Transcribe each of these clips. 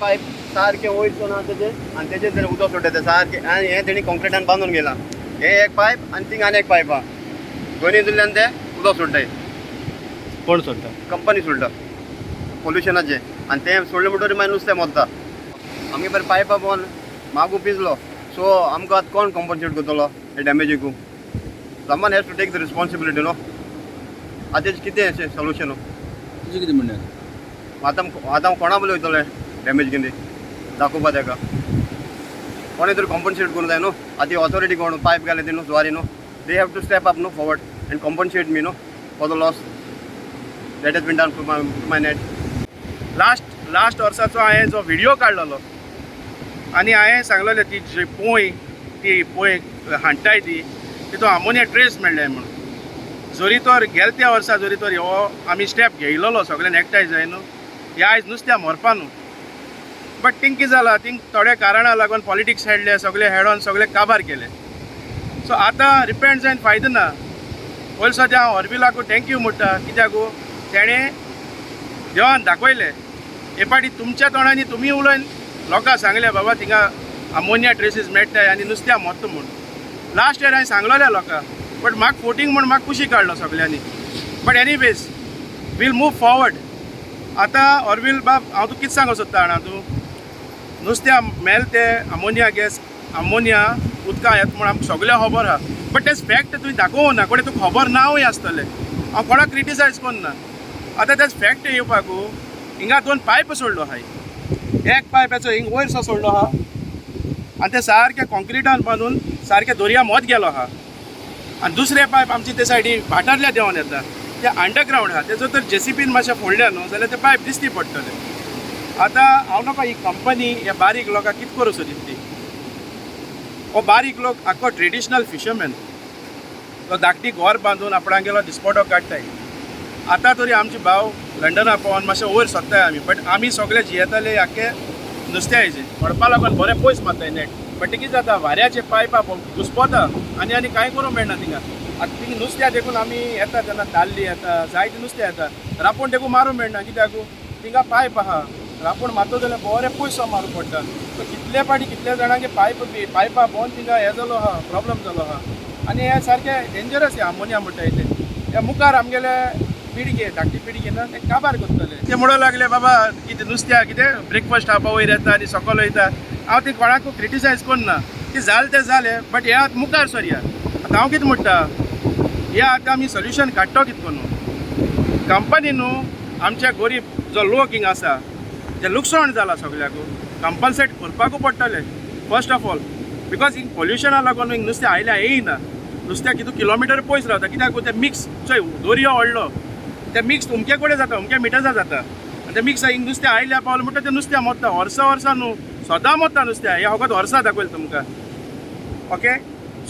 Pipe सारखे वयर ना तेजे आनी तेजेर तेणें उदक सोडटा सारकें आनी हें तेणी कॉन्क्रिटान बांदून गेलां. हे एक पायप आनी थिंग आनी एक पायप आहा. दोनी दिल्ल्यान ते उदक सोडटाय. कोण सोडटा? कंपनी सोडटा पोल्युशनाचें. आनी तें सोडलें म्हणटकीर मागीर नुस्तें मरता. आमगे बरें पायपा पोवन मागू पिजलो. सो आमकां आतां कोण कॉम्पन्सेट करतलो हे डॅमेजीकू? Someone has to take the responsibility न्हू. आतां तेजें कितें अशें सोल्युशन? तुजें कितें म्हणणें? आतां कोणा बरें वयतलें डॅमेज कितें दाखोवपा ताका? कोणें तरी कॉम्पन्सेट करूं जाय न्हू. आतां ऑथॉरिटी कोण पायप घाले ती न्हू जुवारी न्हू. They have to step up न्हू फॉरवर्ड एंड कॉम्पन्सेट मी न्हू for the loss that has been done to my net. Last वर्साचो हांवें जो व्हिडिओ काडलेलो आनी हांवें सांगलेलें ती जी पोय हाडटाय ती तितून आमोनिया ट्रेस मेळ्ळे म्हणून. जरी तर गेल्या त्या वर्सा जरी तर हो आमी स्टेप घेयलोलो सगळ्यान एकठांय जाय न्हू, हे आयज नुस्त्या मरपा न्हू. बट थिंग कितें जालां, थिंग थोड्या कारणां लागून पॉलिटिक्स हेडले, सगळे हेडोन सगळे काबार केले. सो आतां रिपेंट जायन फायदो ना. पयलीं सद्या हांव हॉर्बिलाकू थँक्यू म्हणटा. कित्याक तेणें देवान दाखयलें. हे फाटी तुमच्या तोंडांनी तुमी उलयन लोकांक सांगलें बाबा थिंगा आमोनिया ट्रेसीस मेळटाय आनी नुस्त्या मरता म्हूण. लास्ट इयर हांवें सांगलोलें लोकांक, बट म्हाका फोटींग म्हूण म्हाका कुशी काडलो सगळ्यांनी. But anyways we'll move forward. आतां हॉर्बिल बाब हांव तुका कितें सांगूं सोदता जाणा तूं? नुस्त्या मेल ते आमोनिया गॅस आमोनिया उदकां येता म्हूण आमकां सगळें खबर आहा. बट तेच फॅक्ट तुवें दाखोवं ना. कोणें तुका खबर नावूय आसतलें. हांव कोणाक क्रिटिसायज करना. आतां तेच फॅक्ट येवपाकू हिंगा 2 पायप सोडलो आहाय. एक पायपाचो हिंग वयरसो सोडलो आहा आनी ते सारके कॉन्क्रिटान बांदून सारके दर्या मत गेलो आहा. आनी दुसरे पायप आमचे ते सायडी भाटांतल्या देंवन येता ते अंडरग्रावंड आहा. तेजो तर जेसीबीन मातशें फोडलें न्हू जाल्यार ते पायप दिसती पडटले. आतां हांव नाका ही कंपनी ह्या बारीक लोकांक कितें करूं सोदितली? हो बारीक लोक आख्खो ट्रेडिशनल फिशरमॅन तो धाकटी घर बांदून आपणागेलो दिसपटो काडटाय. आतां तरी आमचे भाव लंडना पावोन मातशें वयर सोदताय आमी. बट आमी सगळे जियेताले आख्खे नुस्त्या हेजे पडपा लागून बरें पयस मारताय नेट. बट कितें जाता, वाऱ्याचे पायपा घुसपता आनी कांय करूंक मेळना थिंगा. आतां थिंग नुस्त्या देखून आमी येता तेन्ना ताल्ली येता, जायती नुस्तें येता. रापूण देखून मारूंक मेळना. कित्याक थिंगा पायप आहा. रापूण मारता जाल्यार बरें पयस मारूंक पडटा. सो कितले फाटी कितले जाणांगे पायपा भोंवन थिंगा हें जालो आहा, प्रॉब्लम जालो आहा. आनी हें सारकें डेंजरस हें आमोनिया म्हणटाय तें. हे मुखार आमगेले पिळगे धाकटी पिळगे ना ते काबार करतले. ते म्हणूंक लागले बाबा कितें नुस्त्या कितें ब्रेकफास्ट खावपा वयर येता आनी सकयल वयता. हांव ती कोणाकूय क्रिटिसायज करना. की जालें तें जालें, बट हे आतां मुखार सरया. आतां हांव कितें म्हणटा, हे आतां आमी सोल्युशन काडटो कितें करून? कंपनी न्हू आमच्या गरीब जो लोक हिंगा आसा ते लुकसाण जाला सगळ्याक. कंपन्सेट करपाकू पडटलें फर्स्ट ऑफ ऑल. बिकॉज हिंग पोल्युशना लागून हिंग नुस्तें आयल्या येयना. नुस्त्या कितू किलोमिटर पयस रावता. कित्याक ते मिक्स चोय दर्यो व्हडलो ते मिक्स उमके कडेन जाता, उमके मिटर्सा जाता. आनी ते मिक्स हिंग नुस्तें आयल्या पावलें म्हणटा तें नुस्तें मरता. वर्सा न्हू सदां मरता नुस्तें. हे फकत वर्सा दाखयलें तुमकां. ओके.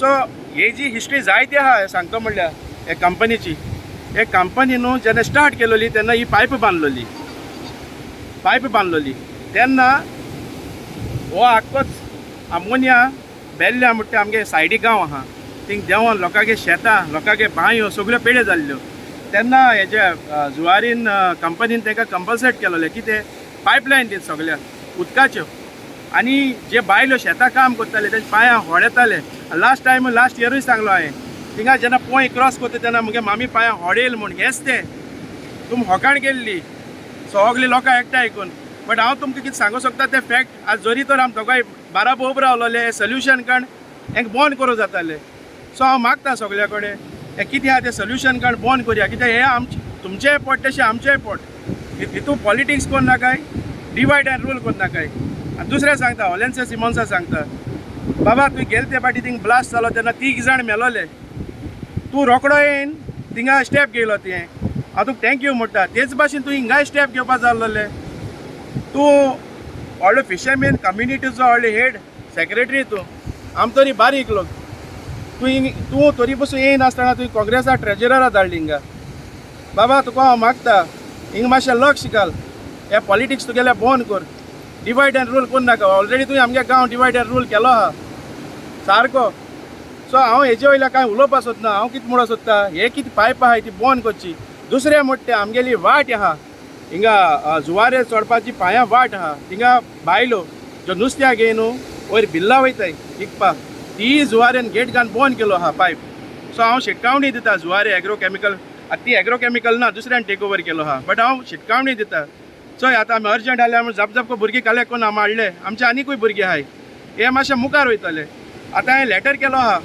सो ही जी हिस्ट्री जायती आहा हें सांगता म्हणल्यार हे कंपनीची. हे कंपनी न्हू जेन्ना स्टार्ट केलोली तेन्ना ही पायप बांदलोली तेन्ना हो आख्खोच आमोनिया बेल्ल्या म्हणटा आमगे सायडी गांव आहा. थिंग देंवन लोकांगे शेतां, लोकांगे बांयो सगळ्यो पेड्यो जाल्ल्यो. तेन्ना हेजे जुवारीन कंपनीन तांकां कंपल्सेट केलोलें कितें पायपलायन दित सगळ्या उदकाच्यो. आनी जे बायल्यो शेतां काम करताले तेंच्या पांयां व्हड येताले. लास्ट इयरूय सांगलो हांवें थिंगा जेन्ना पोंय क्रॉस करता तेन्ना म्हगे मामी पांयां व्हड येयले म्हूण. हेच तें तुमी होकाण केल्ली सगळीं लोकां एकठांय आयकून. बट हांव तुमकां कितें सांगूं सोदता तें फॅक्ट आज जरी तर आमी दोगांय बाराबोब रावलोले हे सोल्युशन काण हें बंद करूं जातालें. सो हांव मागता सगळ्या कडेन हे कितें आहा तें सोल्युशन काण बंद करुया. कित्याक हे तुमचेय पोट तशें आमचेय पोट. हितून पॉलिटिक्स कोन्न नाकाय, डिवायड एंड रूल कोन्न नाकाय. आनी दुसरें सांगता ऑलेन्सिया सिमोन्सा सांगता बाबा तुवें गेले ते फाटी थिंग ब्लास्ट जालो तेन्ना 3 जाण मेलोले. तूं रोकडो येयन थिंगा स्टेप घेयलो तें. हांव तुका थँक्यू म्हणटा. तेच भाशेन तूं हिंगाय स्टेप घेवपा जाल्लोलें. तूं व्हडलो फिशरमॅन कम्युनिटीचो व्हडलो हेड सेक्रेटरी. तूं आम तरी बारीक लोक. तूं तरी पसून येयनासतना तुवें काँग्रेसा ट्रेजररा धाडली हिंगा. बाबा तुका हांव मागता हिंगा मातशें लक्ष घाल. हे पॉलिटिक्स तुगेलें बंद कर. डिवायड एंड रूल कोन्न नाका. ऑलरेडी तुवें आमगे गांव डिवायड एंड रूल केलो आहा सारको. सो हांव हेजे वयल्यान कांय उलोवपा सोदना. हांव कितें म्हणूंक सोदता, हे कितें पायप आहाय ती बंद करची. दुसरें म्हणटा आमगेली वाट आहा हिंगा जुवारे चोडपाची पांयां वाट आहा थिंगा बायलो ज्यो नुस्त्याक घेय न्हू वयर बिल्ला वयताय विकपाक ती जुवारेन गेट घालून बंद केलो आहा पायप सो हांव शिटकावणी दिता जुवारे एग्रोकॅमिकल आतां ती एग्रोकॅमिकल ना दुसऱ्यान टेक ओवर केलो आहा बट हांव शिटकावणी दिता चोय आतां आमी अर्जंट आल्या म्हूण झप भुरगीं कलेक्ट करून मारले आमचे आनीकूय भुरगे आहाय हे मातशे मुखार वयतले आतां हांवें लेटर केलो आहा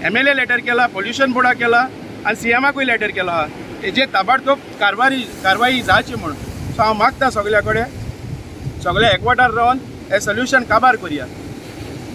MLA लेटर केला पोल्युशन बोर्डाक केला आनी CMाकूय लेटर केलो आहा हेजे ताबडतोब कारवाई जावची म्हणून सो हांव मागता सगल्या कडेन सगळे एकवटार रावन हे सोल्युशन काबार करुया.